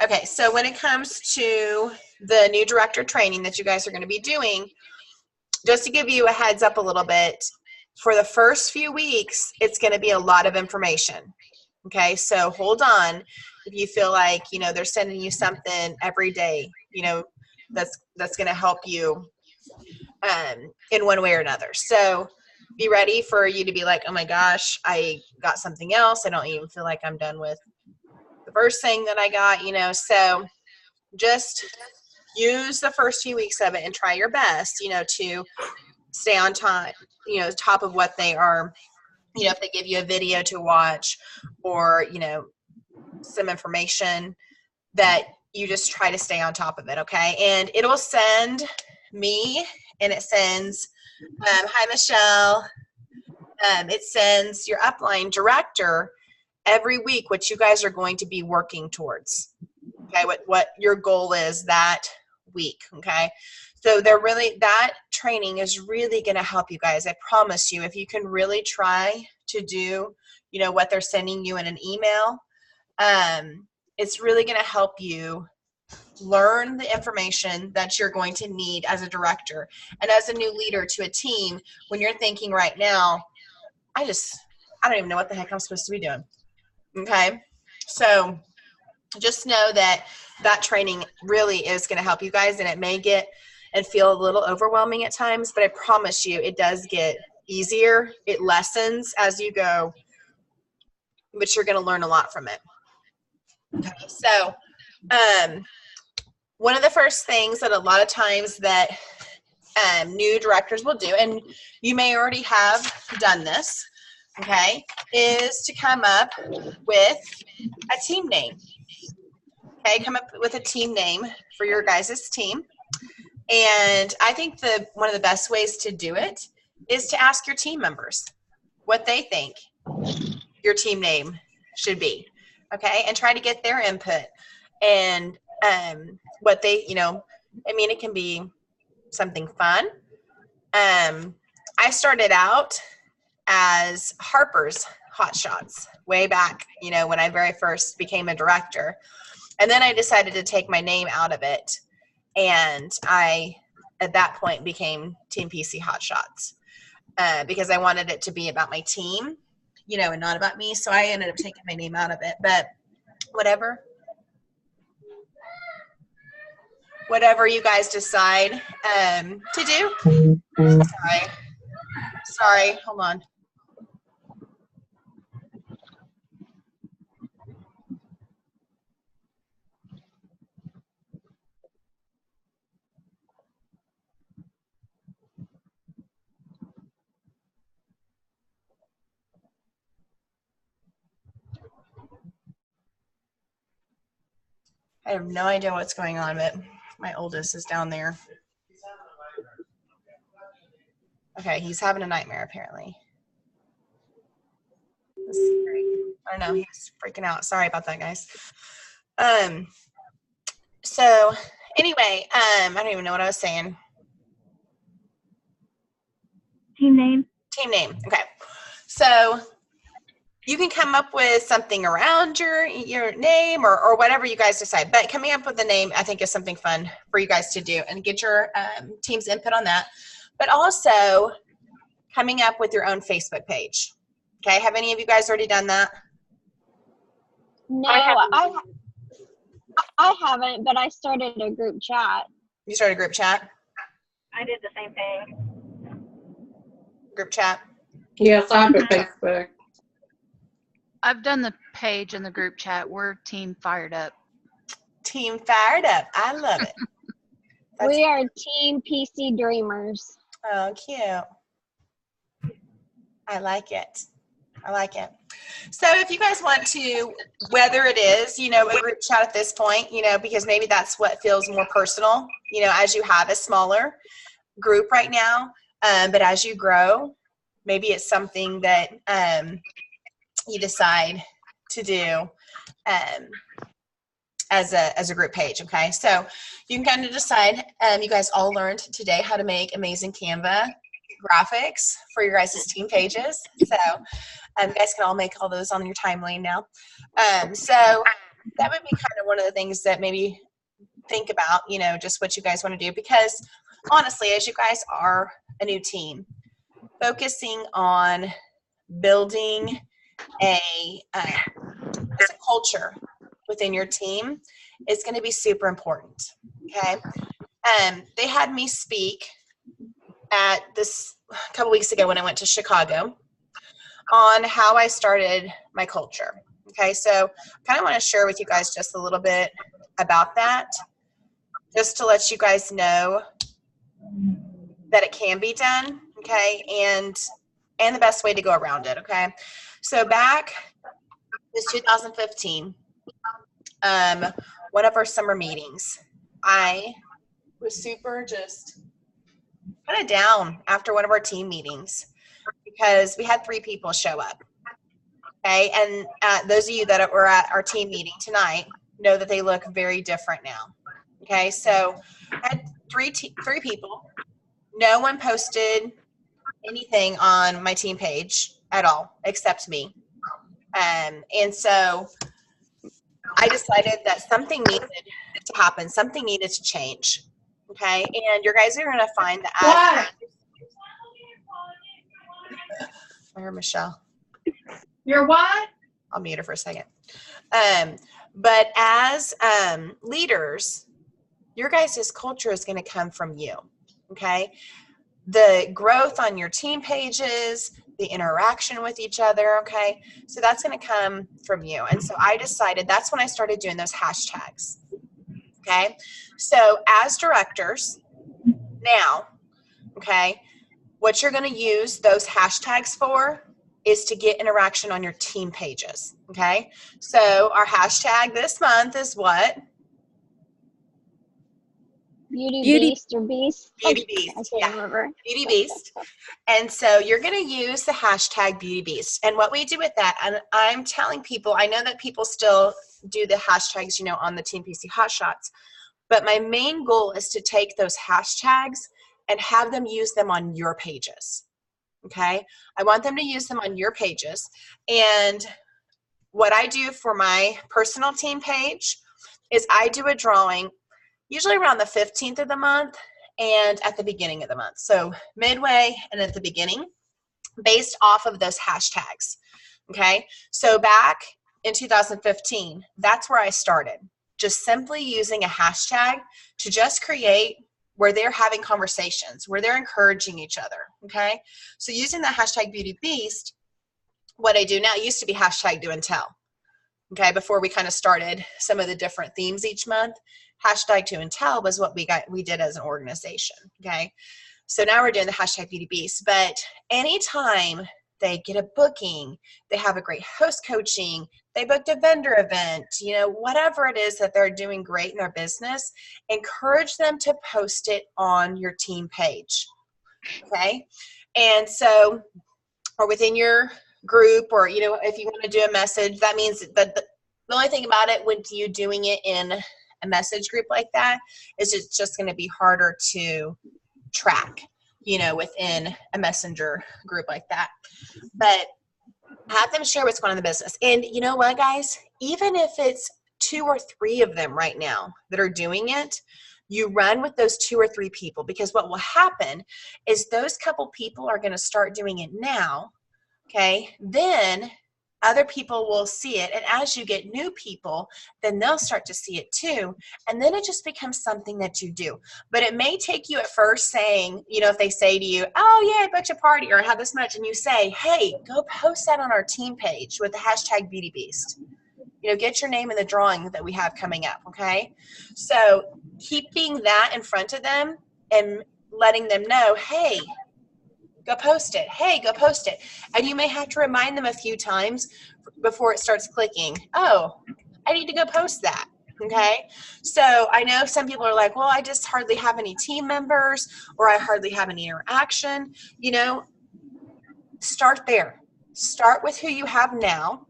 Okay, so when it comes to the new director training that you guys are going to be doing, just to give you a heads up a little bit, for the first few weeks, it's going to be a lot of information. Okay, so hold on. If you feel like, they're sending you something every day, that's going to help you in one way or another. So be ready for you to be like, oh my gosh, I got something else. I don't even feel like I'm done with the first thing that I got, so just use the first few weeks of it and try your best, to stay on time, top of what they are, if they give you a video to watch or, some information, that you just try to stay on top of it. Okay. And it'll send me, and it sends, hi, Michelle. It sends your upline director every week what you guys are going to be working towards. Okay. What your goal is that week. Okay. So that training is really going to help you guys. I promise you, if you can really try to do, what they're sending you in an email, it's really going to help you learn the information that you're going to need as a director and as a new leader to a team when you're thinking right now, I don't even know what the heck I'm supposed to be doing. Okay. So just know that training really is going to help you guys, and it may get and feel a little overwhelming at times, but I promise you it does get easier. It lessens as you go, but you're going to learn a lot from it. Okay. So, one of the first things that a lot of times that new directors will do, and you may already have done this, okay, is to come up with a team name. Okay, come up with a team name for your guys' team. And I think one of the best ways to do it is to ask your team members what they think your team name should be. Okay, and try to get their input and what they, it can be something fun. I started out as Harper's Hot Shots way back, when I very first became a director. And then I decided to take my name out of it. And I, at that point, became Team PC Hot Shots because I wanted it to be about my team, and not about me. So I ended up taking my name out of it. But whatever you guys decide to do. Sorry, hold on. I have no idea what's going on, but my oldest is down there. Okay, he's having a nightmare apparently. I don't know, he's freaking out. Sorry about that, guys. So anyway, I don't even know what I was saying. Team name. Okay. So you can come up with something around your name or whatever you guys decide. But coming up with a name, I think, is something fun for you guys to do and get your team's input on that. But also coming up with your own Facebook page. Okay. Have any of you guys already done that? No, I haven't, but I started a group chat. You started a group chat? I did the same thing. Group chat? Yes, I have a Facebook. I've done the page in the group chat. We're Team Fired Up. Team Fired Up. I love it. We are Team PC Dreamers. Oh, cute. I like it. So if you guys want to, whether it is, a group chat at this point, because maybe that's what feels more personal, as you have a smaller group right now. But as you grow, maybe it's something that you decide to do as a group page. Okay. So you can kind of decide, you guys all learned today how to make amazing Canva graphics for your guys' team pages. So you guys can all make all those on your timeline now. So that would be kind of one of the things that maybe think about, just what you guys want to do. Because honestly, as you guys are a new team, focusing on building just a culture within your team is going to be super important. Okay. They had me speak at this a couple weeks ago when I went to Chicago on how I started my culture. Okay. So I kind of want to share with you guys just a little bit about that, just to let you guys know that it can be done. Okay. And the best way to go around it. Okay. So back is 2015. One of our summer meetings, I was super just kind of down after one of our team meetings because we had 3 people show up. Okay. And those of you that were at our team meeting tonight know that they look very different now. Okay. So I had three people. No one posted anything on my team page at all except me. And so I decided that something needed to happen. Something needed to change. Okay. And you guys are going to find that What? I heard Michelle. You're what? I'll mute her for a second. But as leaders, your guys' culture is going to come from you. Okay. The growth on your team pages, the interaction with each other. Okay. So that's going to come from you. And so I decided that's when I started doing those hashtags. Okay. So as directors now, okay, what you're going to use those hashtags for is to get interaction on your team pages. Okay. So our hashtag this month is what? Beauty Beast or Beast? Beauty I Beast. can't Yeah. remember. Beauty Beast. And so you're going to use the hashtag Beauty Beast. And what we do with that, and I'm telling people, I know that people still do the hashtags, on the Team PC Hotshots, but my main goal is to take those hashtags and have them use them on your pages. Okay. I want them to use them on your pages. And what I do for my personal team page is I do a drawing usually around the 15th of the month and at the beginning of the month. So midway and at the beginning, based off of those hashtags. Okay. So back in 2015, that's where I started. Just simply using a hashtag to just create where they're having conversations, where they're encouraging each other. Okay. So using the hashtag Beauty Beast, what I do now, it used to be hashtag Do and Tell. Okay. Before we kind of started some of the different themes each month, hashtag Do and Tell was what we did as an organization. Okay. So now we're doing the hashtag Beauty Beast, but anytime they get a booking, they have a great host coaching, they booked a vendor event, whatever it is that they're doing great in their business, encourage them to post it on your team page. Okay. And so, or within your group, or, if you want to do a message, that means that the only thing about it with you doing it in a message group like that is it's just going to be harder to track, within a messenger group like that. But have them share what's going on in the business. And you know what, guys? Even if it's 2 or 3 of them right now that are doing it, you run with those 2 or 3 people, because what will happen is those couple people are going to start doing it now. Okay. Then other people will see it. And as you get new people, then they'll start to see it too. And then it just becomes something that you do. But it may take you at first saying, if they say to you, oh yeah, I booked a party or I have this much, and you say, hey, go post that on our team page with the hashtag Beauty Beast. Get your name in the drawing that we have coming up. Okay. So keeping that in front of them and letting them know, hey, go post it. Hey, go post it. And you may have to remind them a few times before it starts clicking. Oh, I need to go post that. Okay. So I know some people are like, well, I just hardly have any team members, or I hardly have any interaction. Start there. Start with who you have now,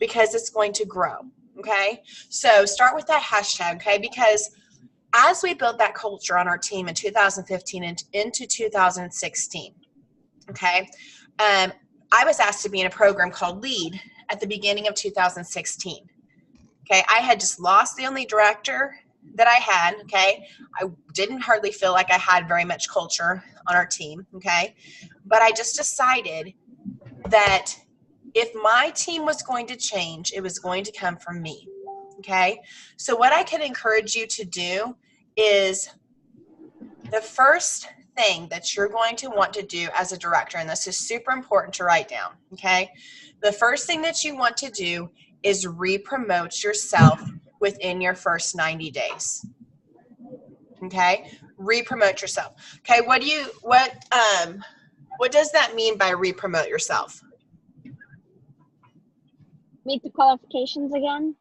because it's going to grow. Okay. So start with that hashtag. Okay. Because as we built that culture on our team in 2015 and into 2016, okay, I was asked to be in a program called LEAD at the beginning of 2016. Okay, I had just lost the only director that I had. Okay, I didn't hardly feel like I had very much culture on our team. Okay, but I just decided that if my team was going to change, it was going to come from me. Okay, so what I can encourage you to do is the first thing that you're going to want to do as a director, and this is super important to write down, okay? The first thing that you want to do is re-promote yourself within your first 90 days. Okay? Re-promote yourself. Okay, what does that mean by re-promote yourself? Meet the qualifications again?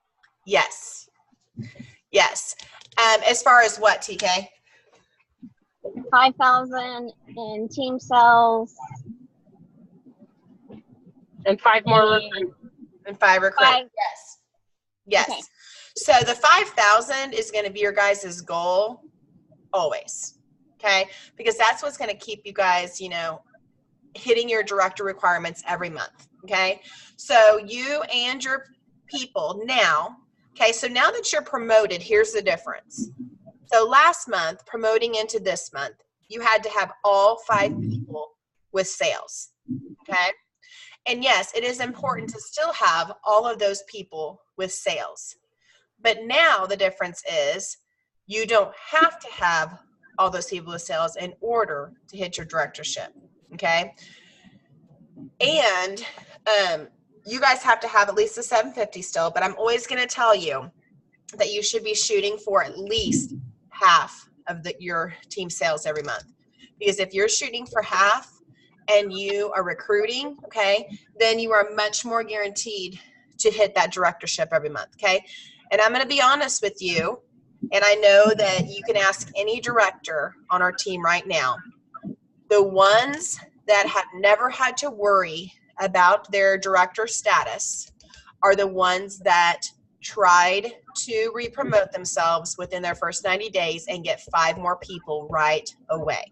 Yes. Yes. As far as what, TK? 5,000 in team sales. And 5 more and recruits. And 5 recruits. 5. Yes. Yes. Okay. So the 5,000 is going to be your guys' goal always. Okay? Because that's what's going to keep you guys, hitting your director requirements every month. Okay? So you and your people now, okay, so now that you're promoted, here's the difference. So last month, promoting into this month, you had to have all 5 people with sales. Okay? And yes, it is important to still have all of those people with sales. But now the difference is you don't have to have all those people with sales in order to hit your directorship. Okay? And you guys have to have at least a 750 still, but I'm always going to tell you that you should be shooting for at least half of your team sales every month. Because if you're shooting for half and you are recruiting, okay, then you are much more guaranteed to hit that directorship every month, okay? And I'm going to be honest with you, and I know that you can ask any director on our team right now. The ones that have never had to worry about their director status are the ones that tried to re-promote themselves within their first 90 days and get 5 more people right away.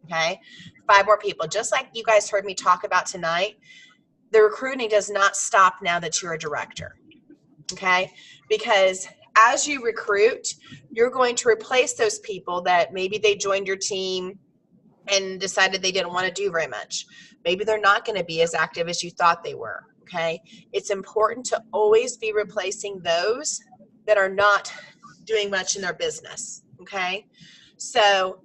Okay? 5 more people. Just like you guys heard me talk about tonight, the recruiting does not stop now that you're a director. Okay? Because as you recruit, you're going to replace those people that maybe they joined your team and decided they didn't want to do very much. Maybe they're not going to be as active as you thought they were. Okay? It's important to always be replacing those that are not doing much in their business. Okay? So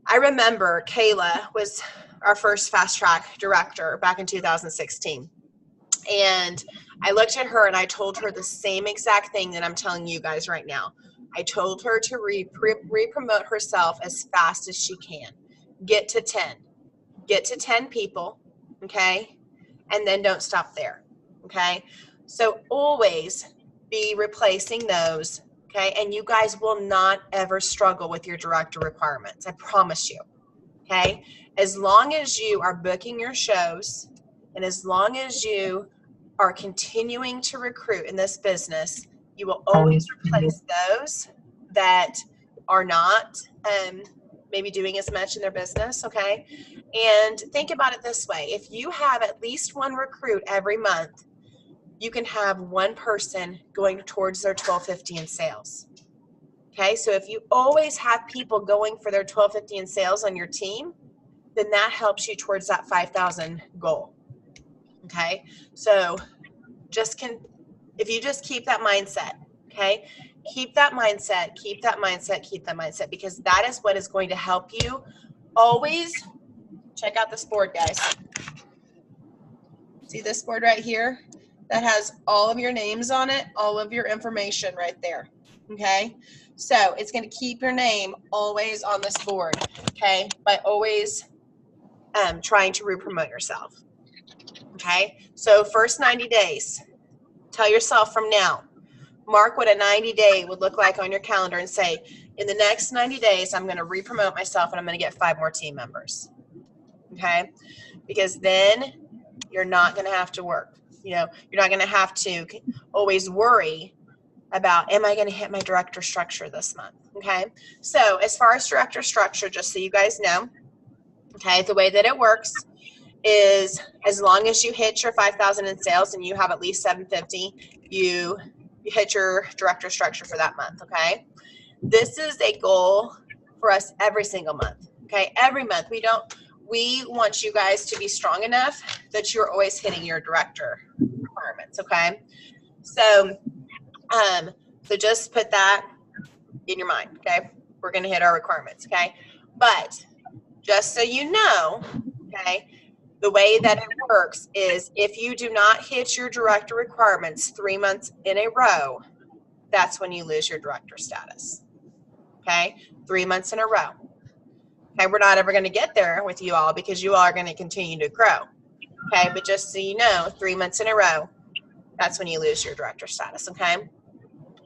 I remember Kayla was our first fast track director back in 2016. And I looked at her and I told her the same exact thing that I'm telling you guys right now. I told her to re-promote herself as fast as she can. Get to 10. Get to 10 people, okay? And then don't stop there, okay? So always be replacing those, okay? And you guys will not ever struggle with your director requirements. I promise you, okay? As long as you are booking your shows and as long as you are continuing to recruit in this business, you will always replace those that are not maybe doing as much in their business, okay? And think about it this way. If you have at least 1 recruit every month, you can have 1 person going towards their 1250 in sales. Okay, so if you always have people going for their 1250 in sales on your team, then that helps you towards that 5,000 goal. Okay, so if you just keep that mindset, okay, keep that mindset, keep that mindset, keep that mindset, because that is what is going to help you always. Check out this board, guys. See this board right here? That has all of your names on it, all of your information right there, okay? So it's going to keep your name always on this board, okay, by always trying to re-promote yourself, okay? So first 90 days, tell yourself from now, mark what a 90-day would look like on your calendar and say, in the next 90 days, I'm going to re-promote myself and I'm going to get 5 more team members, okay? Because then you're not going to have to work. You're not going to have to always worry about, am I going to hit my director structure this month? Okay. So as far as director structure, just so you guys know, okay, the way that it works is as long as you hit your 5,000 in sales and you have at least 750, you you hit your director structure for that month, okay? This is a goal for us every single month, okay? Every month. We want you guys to be strong enough that you're always hitting your director requirements, okay? So, so just put that in your mind, okay? We're gonna hit our requirements, okay? But just so you know, okay, the way that it works is if you do not hit your director requirements 3 months in a row, that's when you lose your director status, okay? 3 months in a row. Okay, we're not ever gonna get there with you all because you all are gonna continue to grow, okay? But just so you know, 3 months in a row, that's when you lose your director status, okay?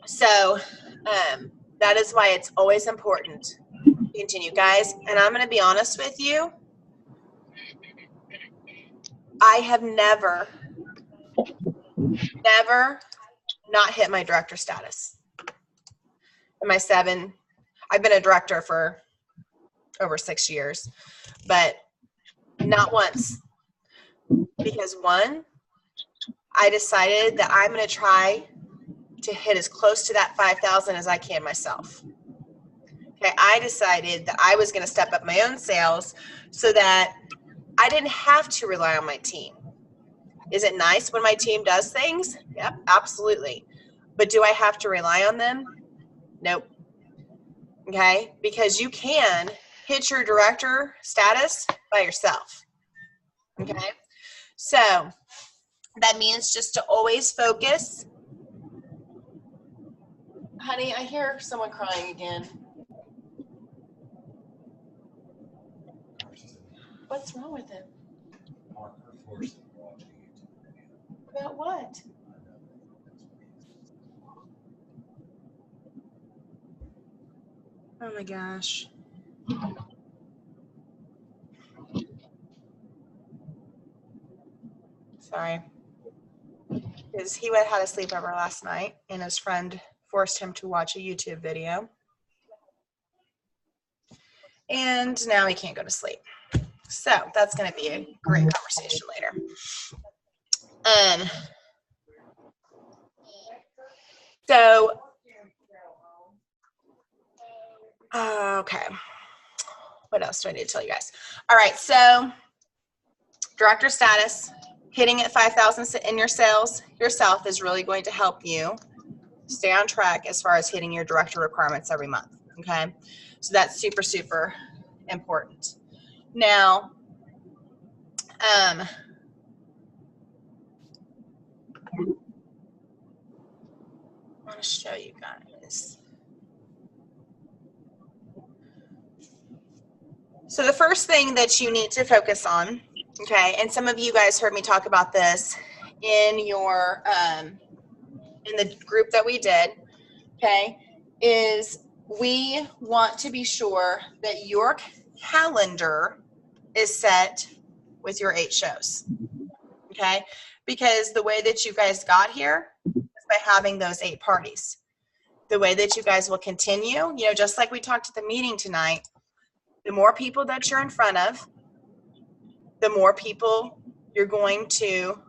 So that is why it's always important to continue, guys. And I'm going to be honest with you. I have never not hit my director status. In my I've been a director for over 6 years, but not once. Because one, I decided that I'm going to try to hit as close to that 5,000 as I can myself. Okay, I decided that I was going to step up my own sales so that I didn't have to rely on my team. Is it nice when my team does things? Yep, absolutely. But do I have to rely on them? Nope. Okay, because you can hit your director status by yourself. Okay, so that means just to always focus. Honey, I hear someone crying again. What's wrong with him? About what? Oh my gosh. Sorry. Because he had a sleepover last night and his friend forced him to watch a YouTube video. And now he can't go to sleep. So that's going to be a great conversation later. Okay. What else do I need to tell you guys? All right, so director status, hitting at 5,000 in your sales yourself is really going to help you stay on track as far as hitting your director requirements every month, okay? So that's super, super important. Now, I want to show you guys. So the first thing that you need to focus on, okay, and some of you guys heard me talk about this in your in the group that we did, okay, is we want to be sure that your calendar is set with your 8 shows, okay, because the way that you guys got here is by having those 8 parties. The way that you guys will continue, you know, just like we talked at the meeting tonight, the more people that you're in front of, the more people you're going to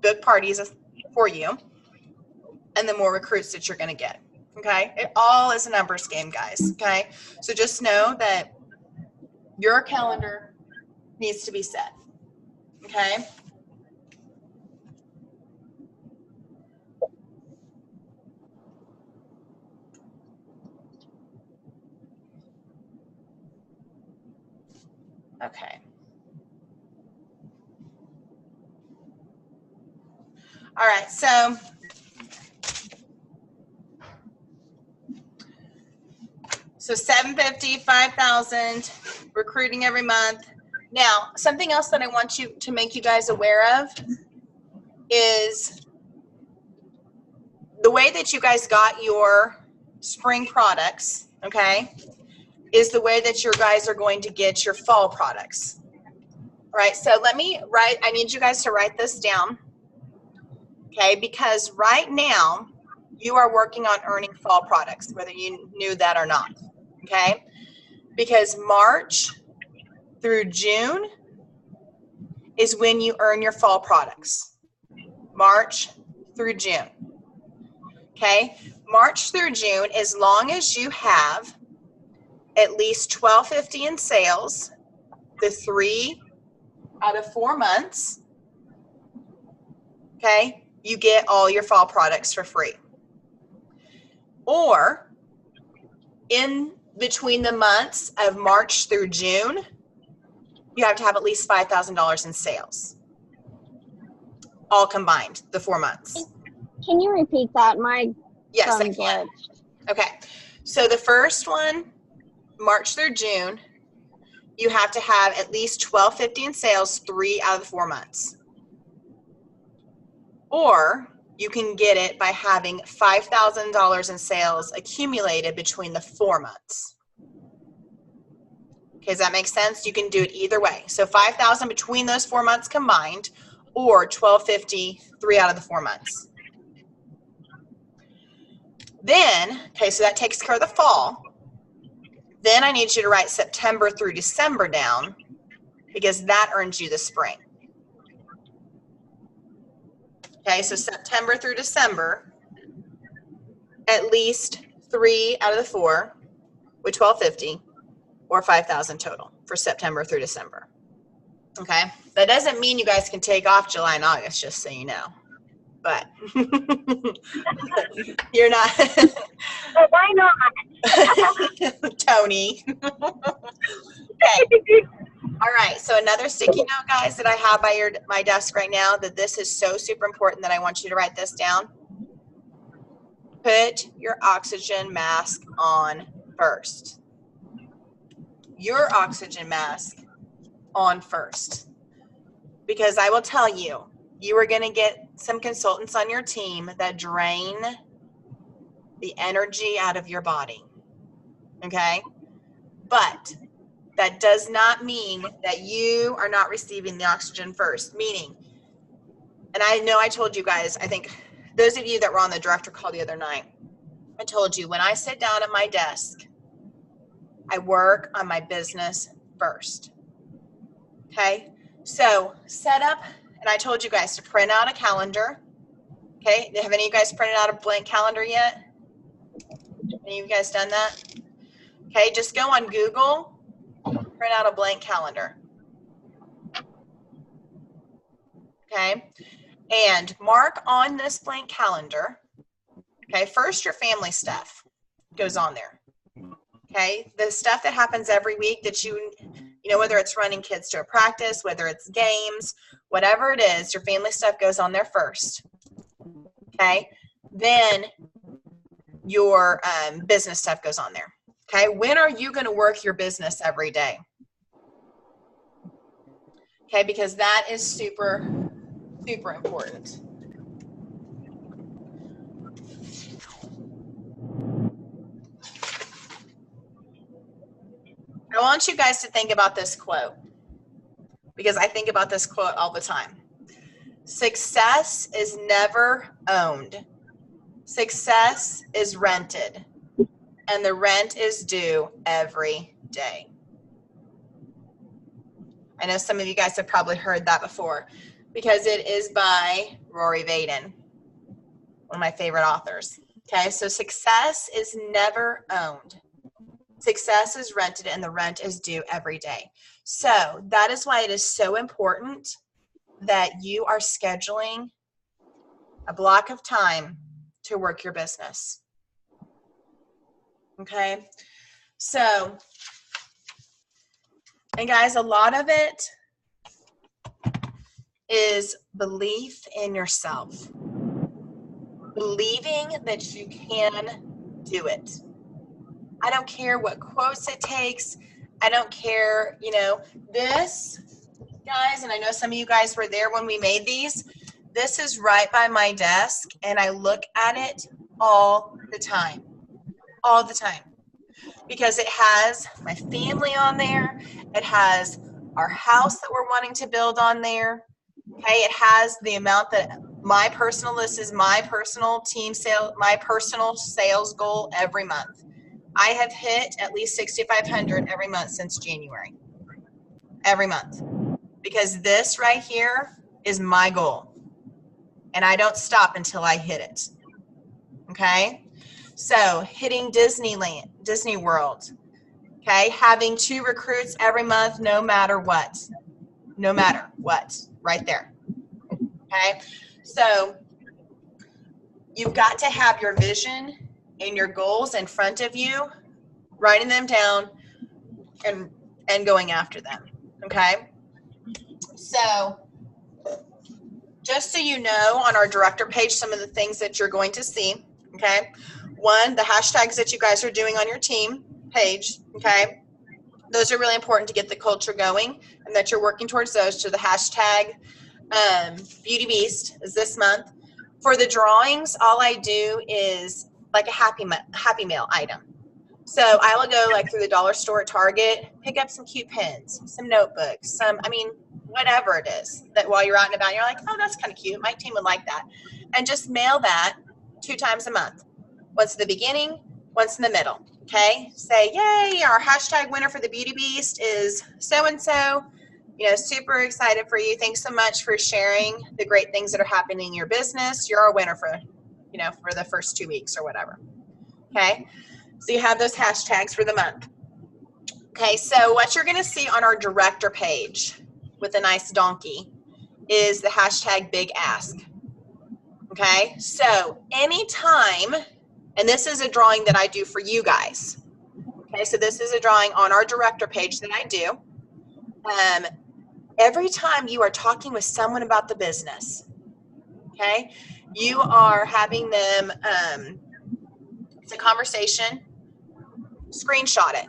book parties for you, and the more recruits that you're going to get, okay? It all is a numbers game, guys, okay? So just know that your calendar needs to be set, okay? Okay. All right, so So 750, 5,000, recruiting every month. Now, something else that I want you to make you guys aware of is the way that you guys got your spring products, okay, is the way that your guys are going to get your fall products. All right, so I need you guys to write this down, okay, because right now you are working on earning fall products, whether you knew that or not, okay, because March through June is when you earn your fall products. March through June. Okay, March through June, as long as you have at least $12.50 in sales, the 3 out of 4 months, okay, you get all your fall products for free. Or in between the months of March through June, you have to have at least $5,000 in sales, all combined, the 4 months. Can you repeat that? My Yes, I phone can. glitched. Okay, so the first one, March through June, you have to have at least $12.50 in sales 3 out of the 4 months. Or you can get it by having $5,000 in sales accumulated between the 4 months. Okay, does that make sense? You can do it either way. So $5,000 between those 4 months combined, or $12.50 3 out of the 4 months. Then, okay, so that takes care of the fall. Then I need you to write September through December down, because that earns you the spring. Okay, so September through December, at least 3 out of the 4 with $12.50, or $5,000 total for September through December. Okay, that doesn't mean you guys can take off July and August, just so you know. But you're not. But why not? Tony. Okay. All right. So another sticky note, guys, that I have by my desk right now, that this is so super important that I want you to write this down. Put your oxygen mask on first. Your oxygen mask on first. Because I will tell you, you are going to get some consultants on your team that drain the energy out of your body. Okay? But that does not mean that you are not receiving the oxygen first. Meaning, and I know I told you guys, I think those of you that were on the director call the other night, I told you when I sit down at my desk, I work on my business first. Okay? So set up, and I told you guys to print out a calendar. Okay? Have any of you guys printed out a blank calendar yet? Any of you guys done that? Okay, just go on Google, print out a blank calendar. Okay? And mark on this blank calendar, okay, first your family stuff goes on there. Okay? The stuff that happens every week that you know, whether it's running kids to a practice, whether it's games, whatever it is, your family stuff goes on there first. Okay? Then your business stuff goes on there. Okay? When are you going to work your business every day? Okay? Because that is super, super important. I want you guys to think about this quote, because I think about this quote all the time. Success is never owned. Success is rented, and the rent is due every day. I know some of you guys have probably heard that before, because it is by Rory Vaden, one of my favorite authors. Okay, so success is never owned. Success is rented, and the rent is due every day. So that is why it is so important that you are scheduling a block of time to work your business. Okay? So, and guys, a lot of it is belief in yourself. Believing that you can do it. I don't care what quotes it takes. I don't care, you know, this, guys, and I know some of you guys were there when we made these. This is right by my desk, and I look at it all the time. All the time. Because it has my family on there. It has our house that we're wanting to build on there. Okay, it has the amount that my personal list is, my personal team sale, my personal sales goal every month. I have hit at least 6,500 every month since January. Every month. Because this right here is my goal. And I don't stop until I hit it. Okay. So hitting Disneyland, Disney World. Okay. Having 2 recruits every month, no matter what. No matter what. Right there. Okay. So you've got to have your vision and your goals in front of you, writing them down and going after them. Okay. So just so you know, on our director page, some of the things that you're going to see. Okay. 1, the hashtags that you guys are doing on your team page. Okay. Those are really important to get the culture going, and that you're working towards those. So the hashtag Beauty Beast is this month. For the drawings, all I do is like a Happy Mail item. So I will go like through the dollar store at Target, pick up some cute pens, some notebooks, whatever it is that while you're out and about, you're like, oh, that's kind of cute. My team would like that. And just mail that 2 times a month. Once in the beginning, once in the middle. Okay. Say, yay, our hashtag winner for the Beauty Beast is so-and-so. Super excited for you. Thanks so much for sharing the great things that are happening in your business. You're our winner for the first 2 weeks or whatever. Okay. So you have those hashtags for the month. Okay. So what you're going to see on our director page with a nice donkey is the hashtag Big Ask. Okay. So anytime, and this is a drawing that I do for you guys. Okay. So this is a drawing on our director page that I do. Every time you are talking with someone about the business, okay, you are having them, it's a conversation, screenshot it.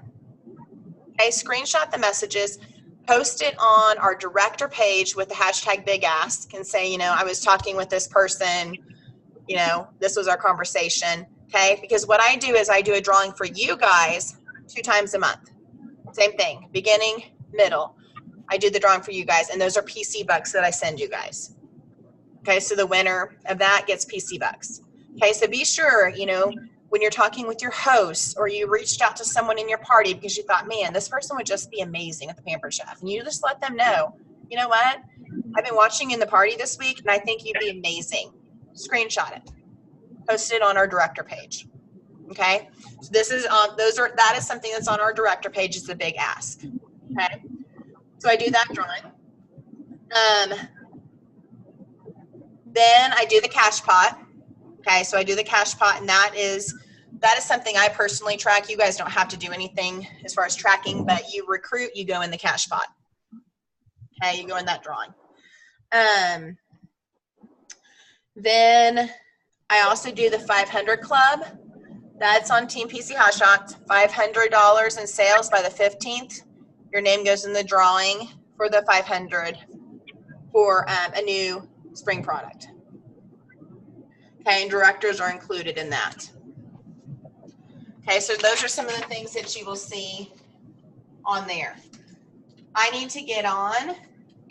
Okay, screenshot the messages, post it on our director page with the hashtag Big Ask and say, I was talking with this person, this was our conversation. Okay, because what I do is I do a drawing for you guys 2 times a month. Same thing, beginning, middle. I do the drawing for you guys, and those are PC bucks that I send you guys. Okay, so the winner of that gets PC bucks. Okay, so be sure, when you're talking with your host, or you reached out to someone in your party because you thought, man, this person would just be amazing at the Pampered Chef, and you just let them know, you know what, I've been watching in the party this week, and I think you'd be amazing. Screenshot it, post it on our director page. Okay, so that is something that's on our director page, is the Big Ask. Okay. So I do that drawing. Then I do the cash pot. Okay, so I do the cash pot, and that is something I personally track. You guys don't have to do anything as far as tracking, but you recruit, you go in the cash pot. Okay, you go in that drawing. Then I also do the 500 Club. That's on Team PC Hot Shots. $500 in sales by the 15th. Your name goes in the drawing for the 500 for a new spring product. Okay, and directors are included in that. Okay, so those are some of the things that you will see on there. I need to get on,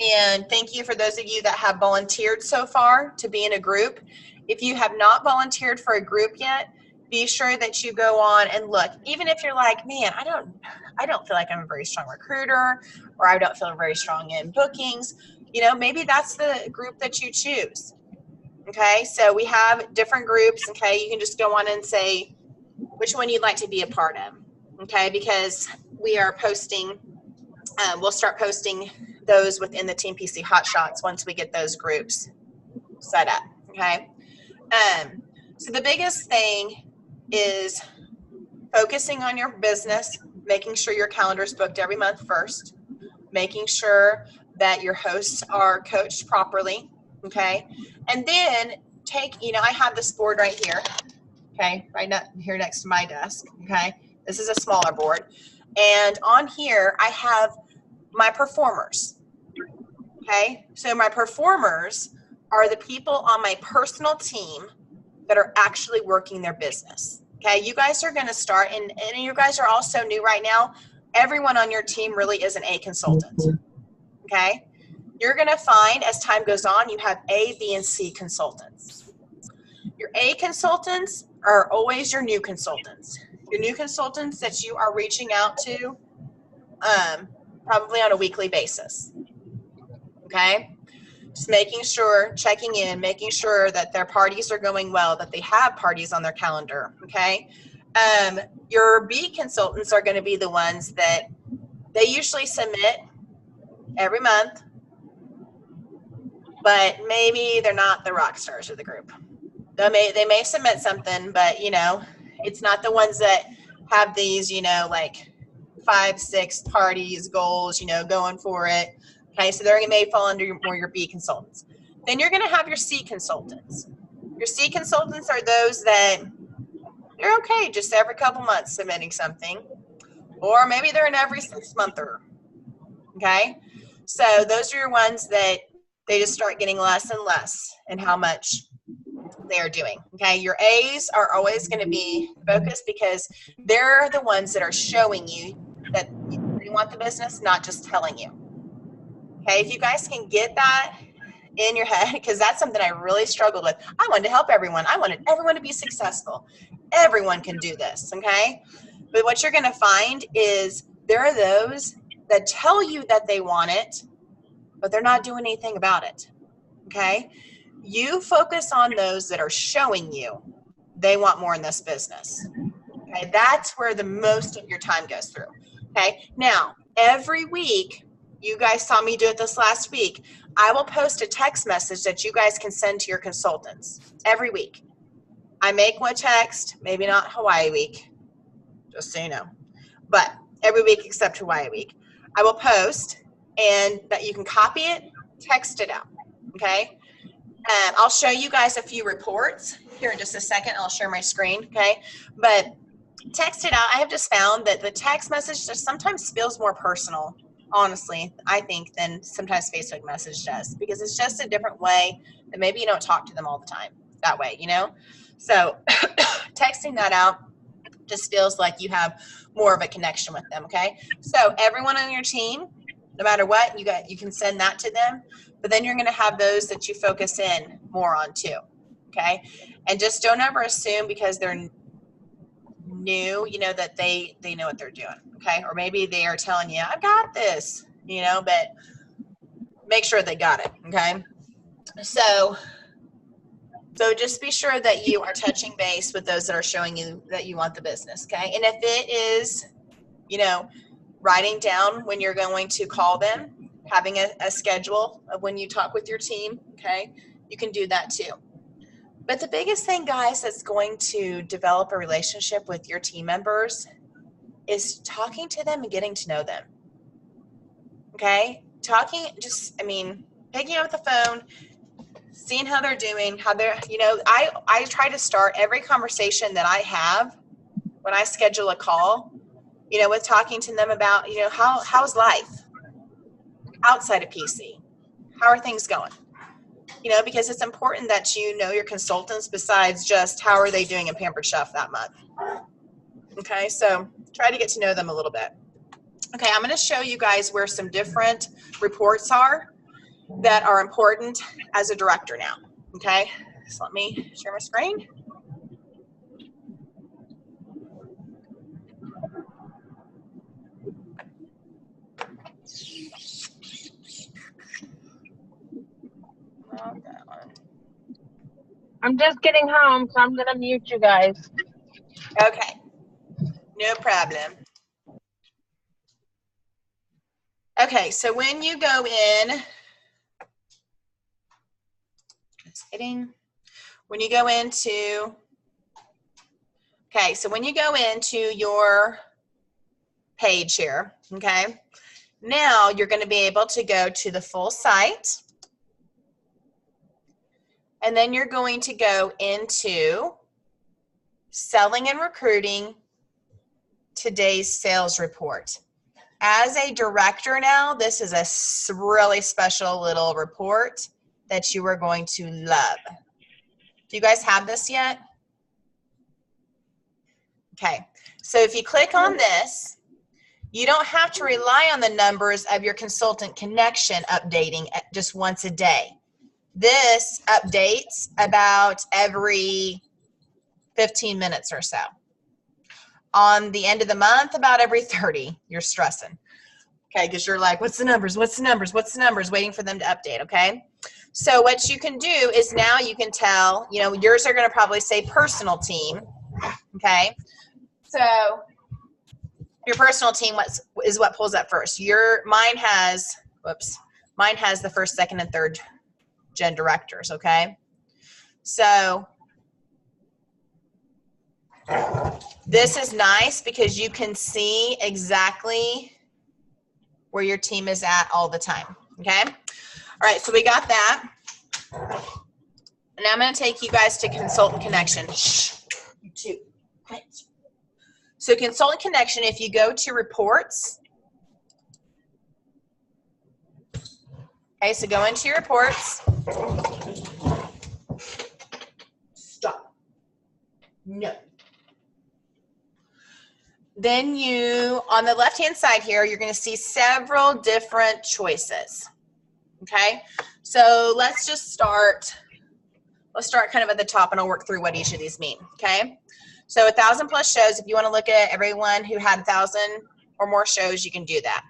and thank you for those of you that have volunteered so far to be in a group. If you have not volunteered for a group yet, be sure that you go on and look. Even if you're like, man, I don't feel like I'm a very strong recruiter, or I don't feel very strong in bookings, maybe that's the group that you choose. Okay, so we have different groups. Okay, you can just go on and say which one you'd like to be a part of. Okay, because we are posting, we'll start posting those within the Team PC Hot Shots once we get those groups set up. Okay, so the biggest thing is focusing on your business, making sure your calendar is booked every month first, making sure that your hosts are coached properly, okay? And then I have this board right here, okay, here next to my desk, okay? This is a smaller board. And on here, I have my performers, okay? So my performers are the people on my personal team that are actually working their business. Okay, you guys are going to start, and you guys are also new right now. Everyone on your team really is an A consultant. Okay, you're going to find as time goes on, you have A, B, and C consultants. Your A consultants are always your new consultants. Your new consultants that you are reaching out to probably on a weekly basis. Okay, Just making sure, checking in, making sure that their parties are going well, that they have parties on their calendar, okay? Your B consultants are going to be the ones that they usually submit every month, but maybe they're not the rock stars of the group. They may submit something, but, you know, it's not the ones that have these, you know, like 5, 6 parties, goals, you know, going for it. Okay, so they may fall under more your B consultants. Then you're going to have your C consultants. Your C consultants are those that they're okay just every couple months submitting something, or maybe they're an every 6-monther. Okay, so those are your ones that they just start getting less and less in how much they are doing. Okay, your A's are always going to be focused because they're the ones that are showing you that they want the business, not just telling you. Okay, if you guys can get that in your head, because that's something I really struggled with. I wanted to help everyone. I wanted everyone to be successful. Everyone can do this, okay? But what you're going to find is there are those that tell you that they want it, but they're not doing anything about it, okay? You focus on those that are showing you they want more in this business, okay? That's where the most of your time goes through, okay? Now, every week, you guys saw me do it this last week, I will post a text message that you guys can send to your consultants every week. I make one text, maybe not Hawaii week, just so you know, but every week except Hawaii week. I will post and that you can copy it, text it out, okay? I'll show you guys a few reports here in just a second. I'll share my screen, okay? But text it out. I have just found that the text message just sometimes feels more personal, honestly, I think, than sometimes Facebook message does, because it's just a different way that maybe you don't talk to them all the time that way, you know? So texting that out just feels like you have more of a connection with them, okay? So everyone on your team, no matter what, you can send that to them, but then you're going to have those that you focus in more on too, okay? And just don't ever assume because they're new, you know, that they know what they're doing, okay? Or maybe they are telling you, I've got this, you know, but make sure they got it, okay? So just be sure that you are touching base with those that are showing you that you want the business, okay? And if it is, you know, writing down when you're going to call them, having a schedule of when you talk with your team, okay? You can do that too. But the biggest thing, guys, that's going to develop a relationship with your team members is talking to them and getting to know them, okay? Picking up the phone, seeing how they're doing, how they're, you know, I try to start every conversation that I have when I schedule a call, you know, with talking to them about, you know, how's life outside of PC? How are things going? You know, because it's important that you know your consultants besides just how are they doing in Pampered Chef that month. Okay, so try to get to know them a little bit. Okay, I'm going to show you guys where some different reports are that are important as a director now. Okay, so let me share my screen. Not that one. I'm just getting home, so I'm gonna mute you guys. Okay, no problem. Okay, so when you go in, just kidding. When you go into, okay, so when you go into your page here, okay, now you're going to be able to go to the full site. And then you're going to go into selling and recruiting today's sales report. As a director now, this is a really special little report that you are going to love. Do you guys have this yet? Okay, so if you click on this, you don't have to rely on the numbers of your consultant connection updating just once a day. This updates about every 15 minutes or so. On the end of the month, about every 30. You're stressing. Okay, because you're like, what's the numbers? What's the numbers? What's the numbers? Waiting for them to update, okay? So what you can do is now you can tell, you know, yours are going to probably say personal team, okay? So your personal team is what pulls up first. Mine has the first, second, and third gen directors, okay? So this is nice because you can see exactly where your team is at all the time, okay? All right, so we got that. And now I'm going to take you guys to Consultant Connection. Shh, you two, quit. So Consultant Connection, if you go to Reports, okay, so go into your reports. Stop. No. Then on the left-hand side here, you're going to see several different choices. Okay, so let's start kind of at the top, and I'll work through what each of these mean. Okay, so 1,000 plus shows. If you want to look at everyone who had 1,000 or more shows, you can do that.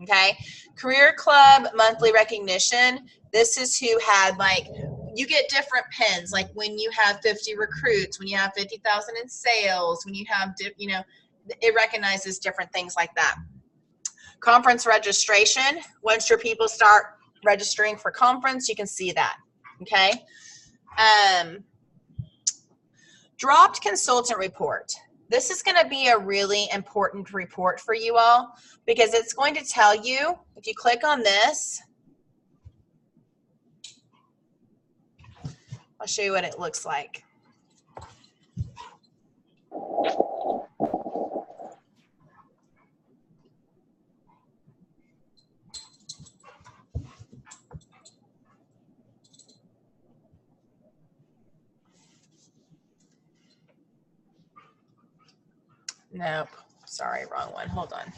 Okay, Career Club monthly recognition. This is who had, like, you get different pins, like when you have 50 recruits, when you have 50,000 in sales, when you have, you know, it recognizes different things like that. Conference registration. Once your people start registering for conference, you can see that. Okay. Dropped consultant report. This is going to be a really important report for you all because it's going to tell you, if you click on this, I'll show you what it looks like. Nope. Sorry, wrong one. Hold on.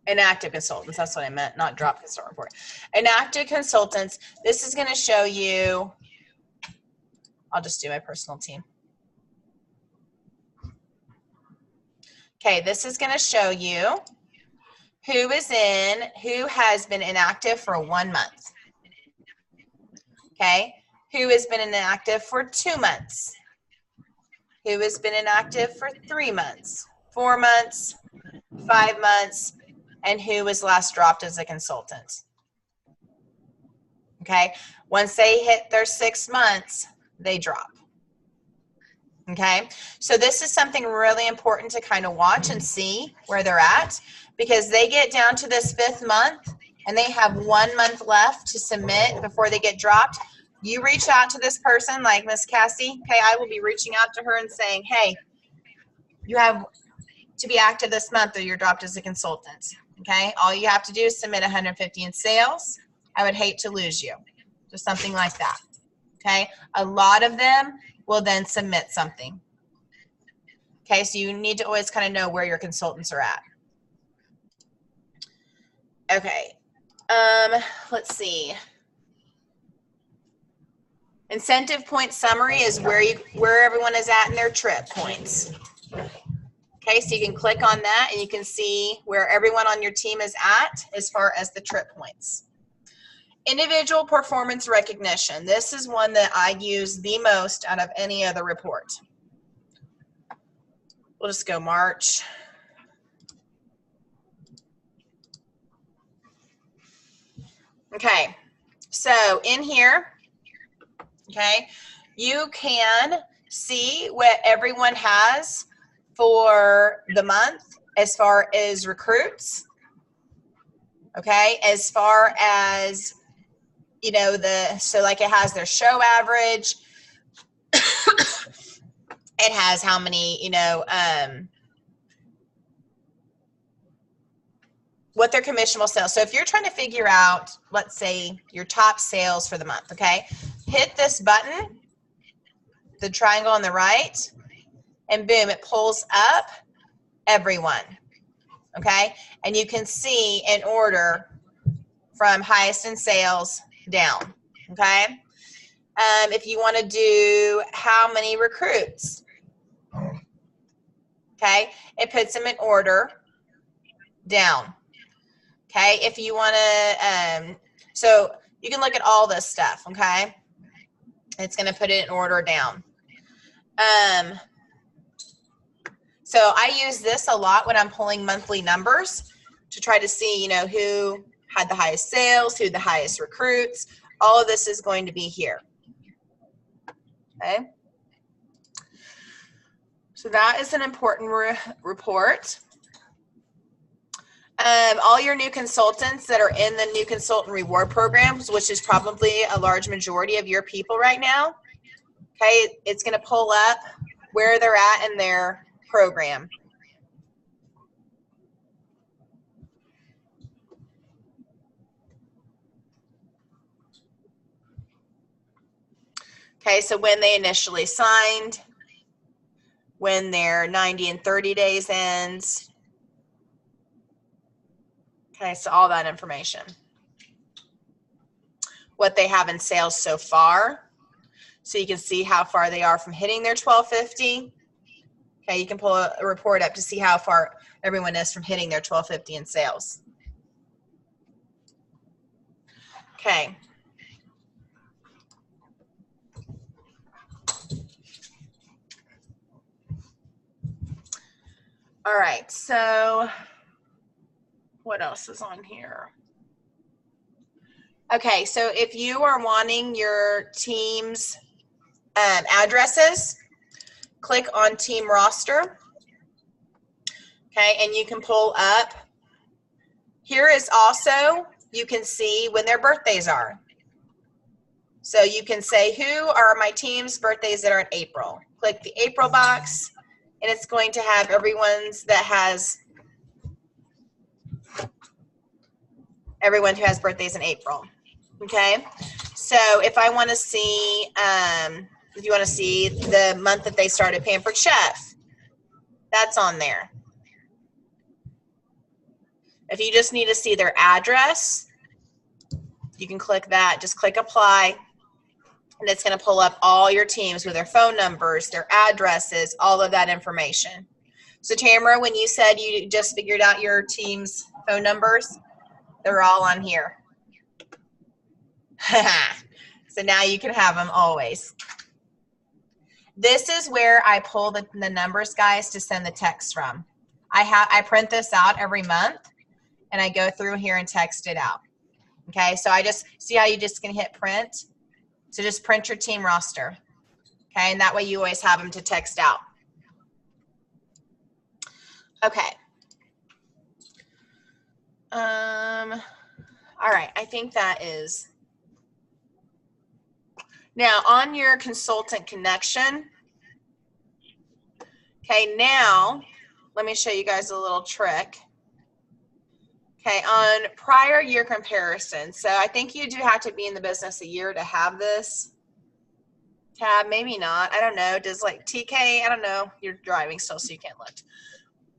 Inactive consultants. That's what I meant, not drop consultant report. Inactive consultants. This is going to show you. I'll just do my personal team. Okay, this is going to show you who has been inactive for 1 month. Okay, who has been inactive for 2 months. Who has been inactive for 3 months, 4 months, 5 months, and who was last dropped as a consultant. Okay, once they hit their 6 months, they drop. Okay, so this is something really important to kind of watch and see where they're at, because they get down to this 5th month and they have 1 month left to submit before they get dropped. You reach out to this person like Miss Cassie. Okay, I will be reaching out to her and saying, hey, you have to be active this month or you're dropped as a consultant. Okay, all you have to do is submit 150 in sales. I would hate to lose you. Just something like that. Okay, a lot of them will then submit something. Okay, so you need to always kind of know where your consultants are at. Okay, let's see. Incentive point summary is where everyone is at in their trip points. Okay, so you can click on that and you can see where everyone on your team is at as far as the trip points. Individual performance recognition. This is one that I use the most out of any other report. We'll just go March. Okay, so in here, okay, you can see what everyone has for the month as far as recruits, okay, as far as, you know, so like it has their show average, it has how many, you know, what their commissionable sales. So if you're trying to figure out, let's say, your top sales for the month, okay, hit this button, the triangle on the right, and boom, it pulls up everyone, okay? And you can see in order from highest in sales down, okay? If you want to do how many recruits, okay, it puts them in order down. Okay, if you want to, so you can look at all this stuff, okay? It's going to put it in order down. So I use this a lot when I'm pulling monthly numbers to try to see, you know, who had the highest sales, who the highest recruits. All of this is going to be here. Okay. So that is an important report. All your new consultants that are in the new consultant reward programs, which is probably a large majority of your people right now. Okay, it's going to pull up where they're at in their program. Okay, so when they initially signed, when their 90 and 30 days ends. Okay, so all that information. What they have in sales so far. So you can see how far they are from hitting their 1250. Okay, you can pull a report up to see how far everyone is from hitting their 1250 in sales. Okay. All right, so what else is on here? Okay, so if you are wanting your team's addresses, click on team roster. Okay, and you can pull up. Here is also, you can see when their birthdays are. So you can say, who are my team's birthdays that are in April? Click the April box, and it's going to have everyone's that has, everyone who has birthdays in April. Okay, so if I want to see, if you want to see the month that they started Pampered Chef, that's on there. If you just need to see their address, you can click that. Just click apply, and it's going to pull up all your teams with their phone numbers, their addresses, all of that information. So Tamara, when you said you just figured out your team's phone numbers, they're all on here. So now you can have them always. This is where I pull the numbers, guys, to send the text from. I print this out every month, and I go through here and text it out. Okay, so I just see how you just can hit print. So just print your team roster. Okay, and that way you always have them to text out. Okay. All right, I think that is. Now on your consultant connection. Okay, now let me show you guys a little trick. Okay, on prior year comparison. So I think you do have to be in the business a year to have this tab. Maybe not. I don't know. Does like TK, I don't know. You're driving still, so you can't look.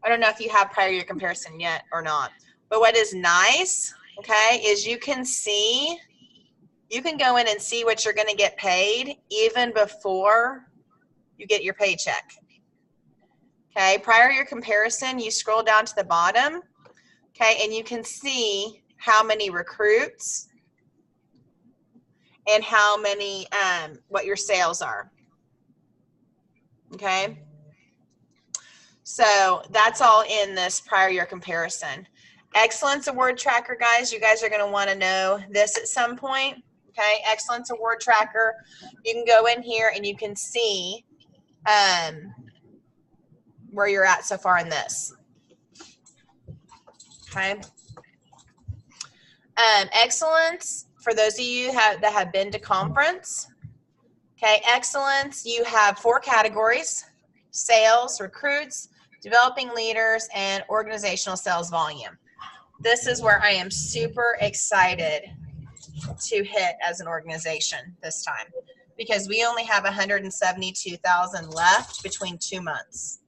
I don't know if you have prior year comparison yet or not. But what is nice, okay, is you can see, you can go in and see what you're going to get paid even before you get your paycheck. Okay, prior year comparison, you scroll down to the bottom. Okay, and you can see how many recruits and how many, what your sales are. Okay, so that's all in this prior year comparison. Excellence Award Tracker, guys, you guys are going to want to know this at some point. Okay, Excellence Award Tracker. You can go in here and you can see where you're at so far in this. Okay. Excellence, for those of you that have been to conference. Okay, excellence, you have 4 categories: sales, recruits, developing leaders, and organizational sales volume. This is where I am super excited to hit as an organization this time, because we only have 172,000 left between 2 months.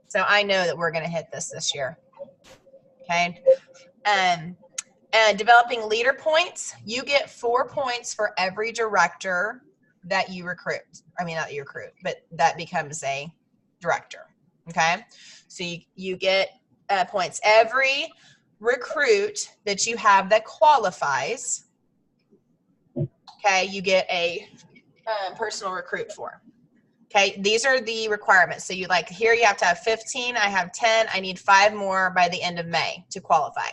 So I know that we're going to hit this year. Okay. And developing leader points, you get 4 points for every director that you recruit. I mean, not that you recruit, but that becomes a director. Okay. So you get points. Every recruit that you have that qualifies, okay, you get a personal recruit for. Okay, these are the requirements. So you like here you have to have 15, I have 10, I need 5 more by the end of May to qualify.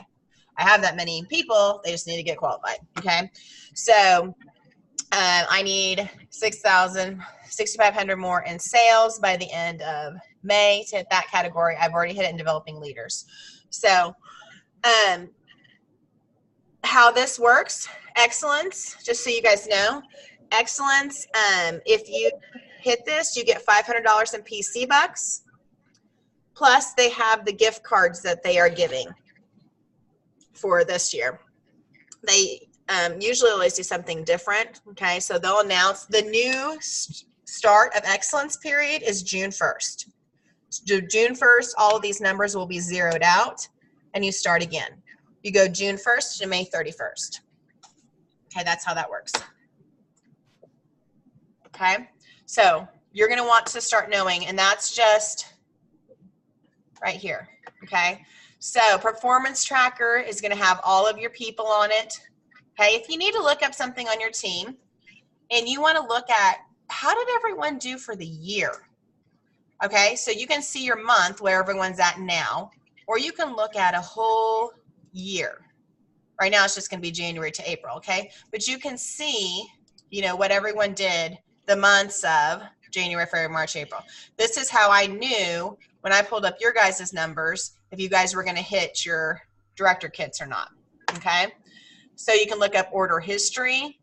I have that many people, they just need to get qualified, okay? So I need 6,500 more in sales by the end of May to hit that category. I've already hit it in developing leaders. So how this works, excellence, just so you guys know, excellence, if you hit this, you get $500 in PC bucks, plus they have the gift cards that they are giving for this year. They usually always do something different, okay? So they'll announce the new start of excellence period is June 1st. June 1st, all of these numbers will be zeroed out, and you start again. You go June 1st to May 31st. Okay, that's how that works. Okay, so you're going to want to start knowing, and that's just right here. Okay, so performance tracker is going to have all of your people on it. Okay, if you need to look up something on your team and you want to look at how did everyone do for the year? Okay, so you can see your month where everyone's at now, or you can look at a whole year. Right now it's just going to be January to April, okay? But you can see, you know, what everyone did the months of January, February, March, April. This is how I knew when I pulled up your guys' numbers if you guys were going to hit your director kits or not, okay? So you can look up order history.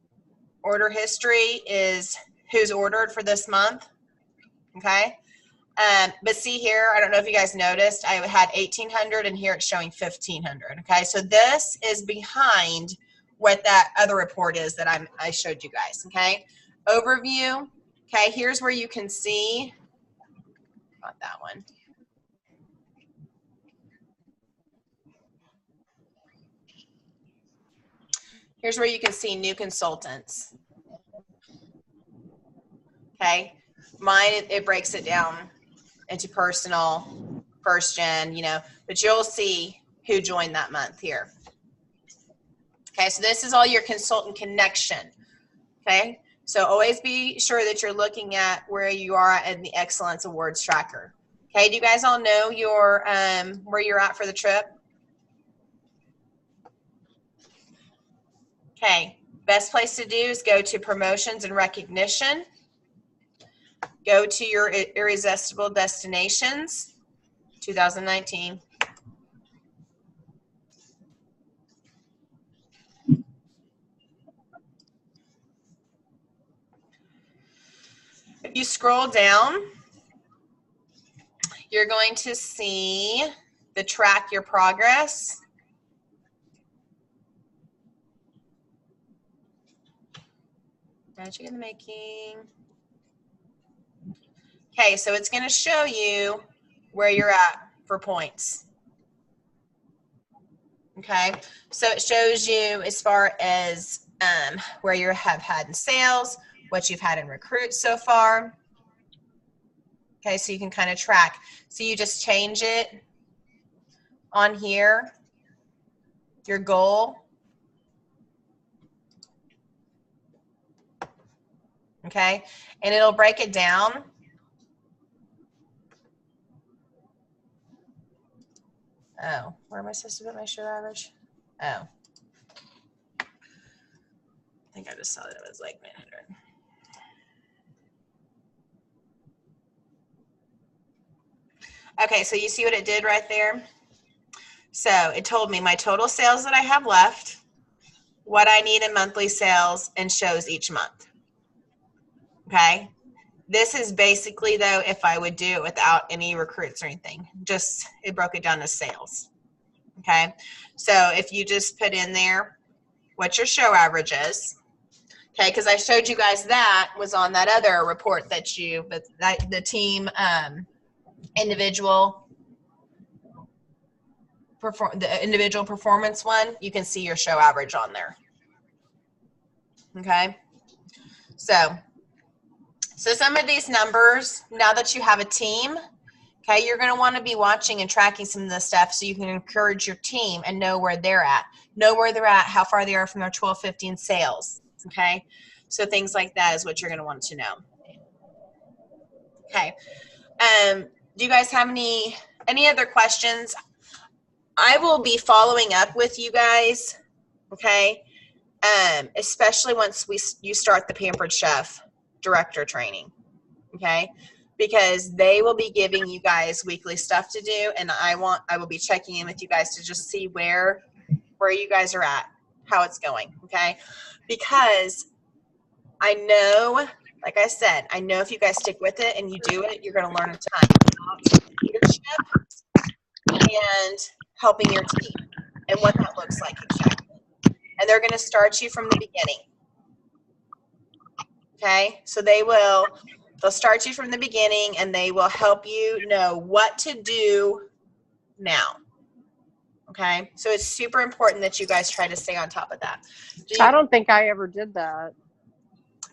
Order history is who's ordered for this month, okay? But see here, I don't know if you guys noticed, I had 1,800 and here it's showing 1,500, okay? So this is behind what that other report is that I showed you guys, okay? Overview, okay, here's where you can see, not that one. Here's where you can see new consultants, okay? Mine, it breaks it down into personal, first gen, you know, but you'll see who joined that month here. Okay, so this is all your consultant connection, okay? So always be sure that you're looking at where you are in the Excellence Awards tracker. Okay, do you guys all know your where you're at for the trip? Okay, best place to do is go to promotions and recognition. Go to your irresistible destinations, 2019. If you scroll down, you're going to see the track your progress. Magic in the making. Okay, so it's going to show you where you're at for points. Okay, so it shows you as far as where you have had in sales, what you've had in recruits so far. Okay, so you can kind of track. So you just change it on here, your goal. Okay, and it'll break it down. Oh, where am I supposed to put my share average? Oh. I think I just saw that it was like 900. Okay, so you see what it did right there? So it told me my total sales that I have left, what I need in monthly sales, and shows each month. Okay? This is basically, though, if I would do it without any recruits or anything. Just, it broke it down to sales. Okay? So if you just put in there what your show average is, okay, because I showed you guys that was on that other report that the team individual performance one, you can see your show average on there. Okay, so some of these numbers, now that you have a team, Okay, you're going to want to be watching and tracking some of the stuff so you can encourage your team and know where they're at. Know where they're at, how far they are from their 1215 sales. Okay, so things like that is what you're going to want to know. Okay, do you guys have any other questions? I will be following up with you guys, okay, especially once you start the Pampered Chef director training, okay, because they will be giving you guys weekly stuff to do, and I will be checking in with you guys to just see where you guys are at, how it's going, okay, because I know, like I said, I know if you guys stick with it and you do it, you're going to learn a ton about leadership and helping your team and what that looks like exactly. And they're going to start you from the beginning. Okay, so they'll start you from the beginning, and they will help you know what to do now. Okay, so it's super important that you guys try to stay on top of that. I don't think I ever did that.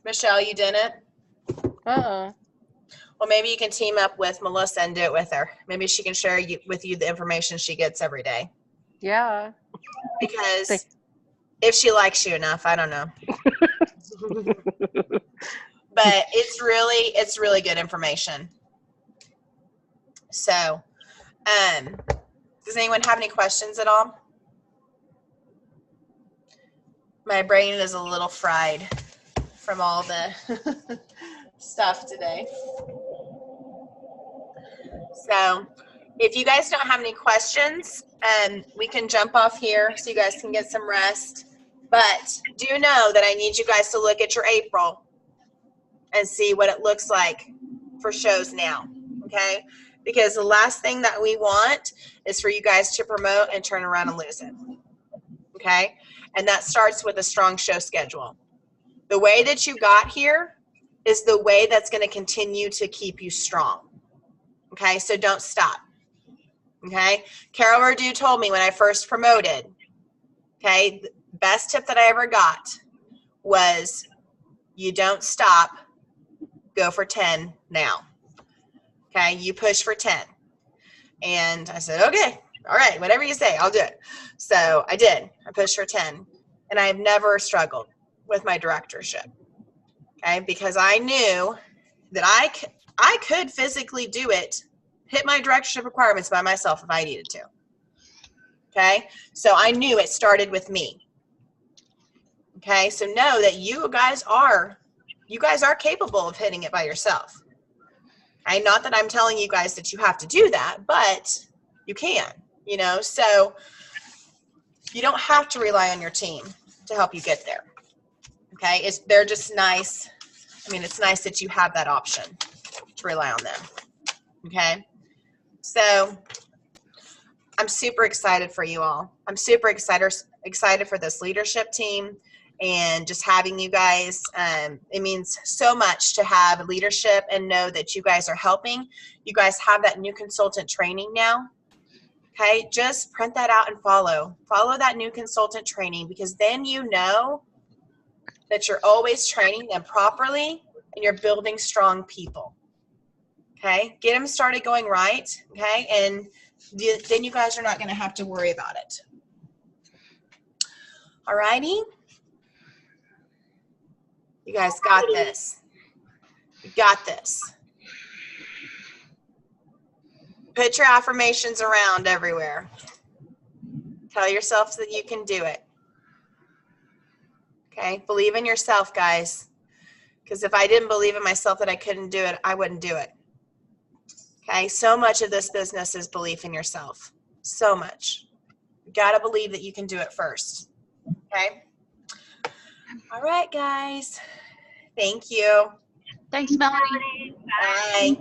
Michelle, you didn't? Uh-uh. Well, maybe you can team up with Melissa and do it with her. Maybe she can share with you the information she gets every day. Yeah. Because if she likes you enough, I don't know. But it's really good information. So, does anyone have any questions at all? My brain is a little fried from all the stuff today. So, if you guys don't have any questions, we can jump off here so you guys can get some rest. But do know that I need you guys to look at your April and see what it looks like for shows now, okay? Because the last thing that we want is for you guys to promote and turn around and lose it, okay? And that starts with a strong show schedule. The way that you got here is the way that's going to continue to keep you strong, okay? So don't stop, okay? Carol Verdu told me when I first promoted, okay, the best tip that I ever got was you don't stop, go for 10 now. Okay, you push for 10. And I said, okay, all right, whatever you say, I'll do it. So I did. I pushed for 10. And I have never struggled with my directorship. Okay, because I knew that I could physically do it, hit my directorship requirements by myself if I needed to. Okay, so I knew it started with me. Okay, so know that you guys are capable of hitting it by yourself. Okay, not that I'm telling you guys that you have to do that, but you can, you know, so you don't have to rely on your team to help you get there. Okay, they're just nice. I mean, it's nice that you have that option to rely on them. Okay, so I'm super excited for you all. I'm super excited for this leadership team. And just having you guys, it means so much to have leadership and know that you guys are helping. You guys have that new consultant training now. Okay, just print that out and follow that new consultant training, because then you know that you're always training them properly and you're building strong people. Okay, get them started going right. Okay, and then you guys are not going to have to worry about it. All righty. You guys got this. You got this. Put your affirmations around everywhere. Tell yourself that you can do it. Okay? Believe in yourself, guys. Because if I didn't believe in myself that I couldn't do it, I wouldn't do it. Okay? So much of this business is belief in yourself. So much. You got to believe that you can do it first. Okay? All right, guys. Thank you. Thanks, Melanie. Bye.